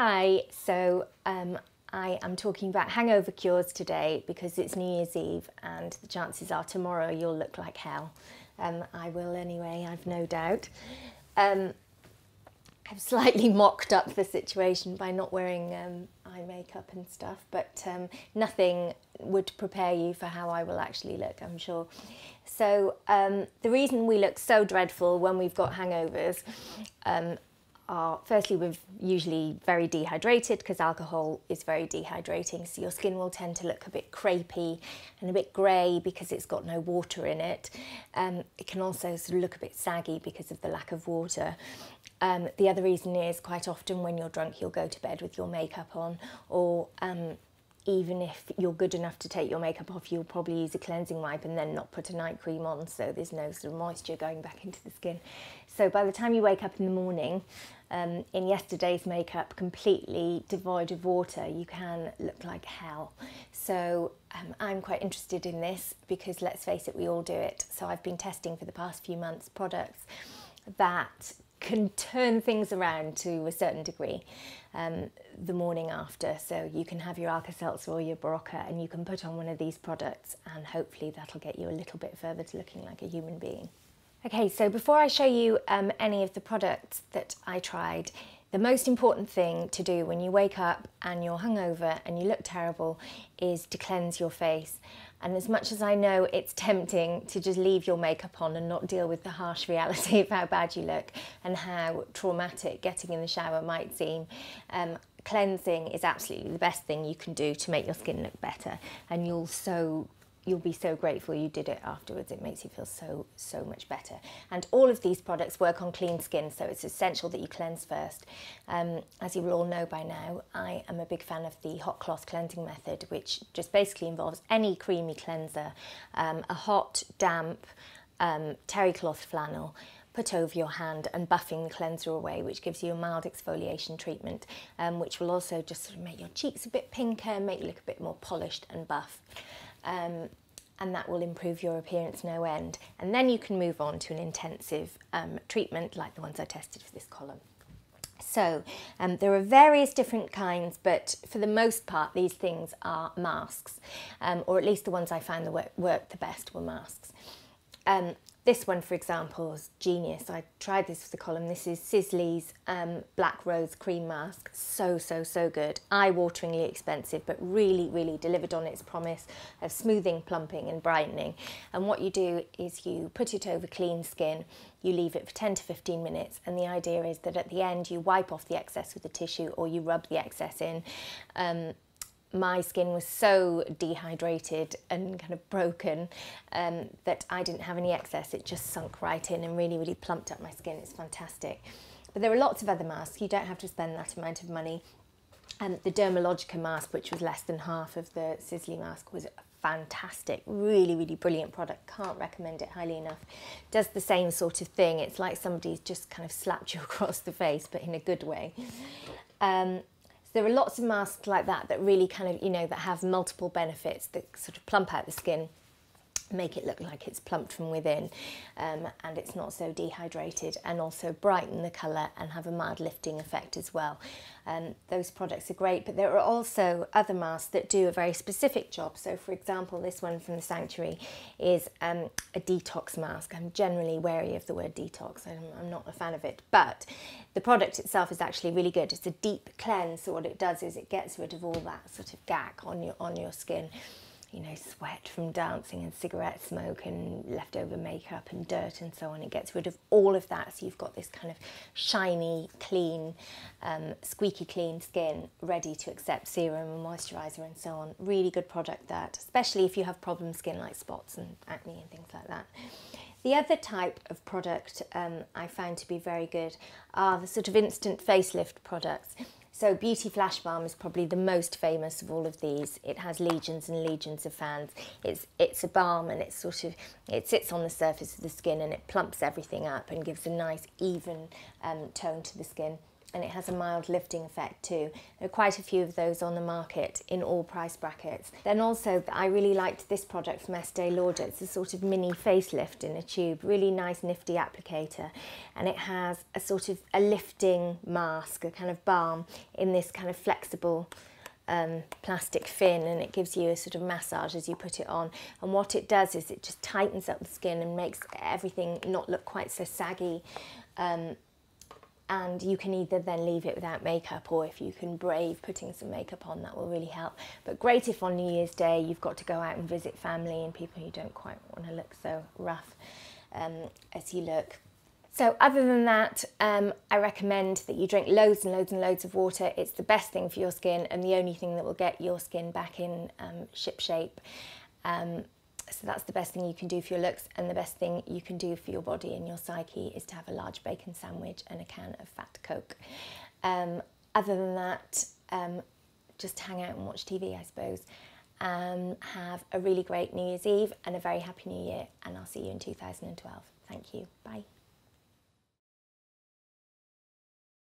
Hi, I am talking about hangover cures today because it's New Year's Eve and the chances are tomorrow you'll look like hell. I will anyway, I've no doubt. I've slightly mocked up the situation by not wearing eye makeup and stuff, but nothing would prepare you for how I will actually look, I'm sure. So the reason we look so dreadful when we've got hangovers are, firstly, we're usually very dehydrated because alcohol is very dehydrating, so your skin will tend to look a bit crepey and a bit grey because it's got no water in it. It can also sort of look a bit saggy because of the lack of water. The other reason is quite often when you're drunk you'll go to bed with your makeup on, or even if you're good enough to take your makeup off, you'll probably use a cleansing wipe and then not put a night cream on, so there's no sort of moisture going back into the skin. So by the time you wake up in the morning, in yesterday's makeup, completely devoid of water, you can look like hell. So I'm quite interested in this because, let's face it, we all do it. So I've been testing for the past few months products that can turn things around to a certain degree the morning after. So you can have your Alka-Seltzer or your Berocca and you can put on one of these products and hopefully that'll get you a little bit further to looking like a human being. Okay, so before I show you any of the products that I tried, the most important thing to do when you wake up and you're hungover and you look terrible is to cleanse your face. And as much as I know it's tempting to just leave your makeup on and not deal with the harsh reality of how bad you look and how traumatic getting in the shower might seem, cleansing is absolutely the best thing you can do to make your skin look better, and you'll be so grateful you did it afterwards. It makes you feel so much better. And all of these products work on clean skin, so it's essential that you cleanse first. As you will all know by now, I am a big fan of the hot cloth cleansing method, which just basically involves any creamy cleanser, a hot, damp terry cloth flannel put over your hand and buffing the cleanser away, which gives you a mild exfoliation treatment, which will also just sort of make your cheeks a bit pinker, make you look a bit more polished and buff. And that will improve your appearance no end. And then you can move on to an intensive treatment like the ones I tested for this column. So there are various different kinds, but for the most part these things are masks, or at least the ones I found that worked the best were masks. This one, for example, was genius. I tried this for the column. This is Sisley's Black Rose Cream Mask. So good. Eye-wateringly expensive, but really delivered on its promise of smoothing, plumping and brightening. And what you do is you put it over clean skin, you leave it for 10 to 15 minutes, and the idea is that at the end you wipe off the excess with a tissue or you rub the excess in. My skin was so dehydrated and kind of broken that I didn't have any excess. It just sunk right in and really plumped up my skin. It's fantastic. But there are lots of other masks. You don't have to spend that amount of money. The Dermalogica mask, which was less than half of the Sisley mask, was fantastic. Really brilliant product. Can't recommend it highly enough. Does the same sort of thing. It's like somebody's just kind of slapped you across the face, but in a good way. There are lots of masks like that that really kind of, that have multiple benefits, that sort of plump out the skin, make it look like it's plumped from within, and it's not so dehydrated, and also brighten the colour and have a mild lifting effect as well. Those products are great, but there are also other masks that do a very specific job. So for example, this one from the Sanctuary is a detox mask. I'm generally wary of the word detox. I'm not a fan of it, but the product itself is actually really good. It's a deep cleanse, so what it does is it gets rid of all that sort of gack on your skin. Sweat from dancing and cigarette smoke and leftover makeup and dirt and so on. It gets rid of all of that, so you've got this kind of shiny, clean, squeaky clean skin ready to accept serum and moisturiser and so on. Really good product that, especially if you have problem skin like spots and acne and things like that. The other type of product I found to be very good are the sort of instant facelift products. So Beauty Flash Balm is probably the most famous of all of these. It has legions and legions of fans. It's a balm, and it sits on the surface of the skin and it plumps everything up and gives a nice even tone to the skin. and it has a mild lifting effect too. There are quite a few of those on the market in all price brackets. Then also, I really liked this product from Estee Lauder. It's a sort of mini facelift in a tube, really nice nifty applicator, and it has a sort of a lifting mask, a kind of balm in this kind of flexible plastic fin, and it gives you a sort of massage as you put it on. And what it does is it just tightens up the skin and makes everything not look quite so saggy. And you can either then leave it without makeup, or if you can brave putting some makeup on, that will really help. But great if on New Year's Day you've got to go out and visit family and people who don't quite want to look so rough as you look. So other than that, I recommend that you drink loads and loads and loads of water. It's the best thing for your skin and the only thing that will get your skin back in ship shape. So that's the best thing you can do for your looks, and the best thing you can do for your body and your psyche is to have a large bacon sandwich and a can of fat Coke. Other than that, just hang out and watch TV, I suppose. Have a really great New Year's Eve and a very happy New Year, and I'll see you in 2012. Thank you. Bye.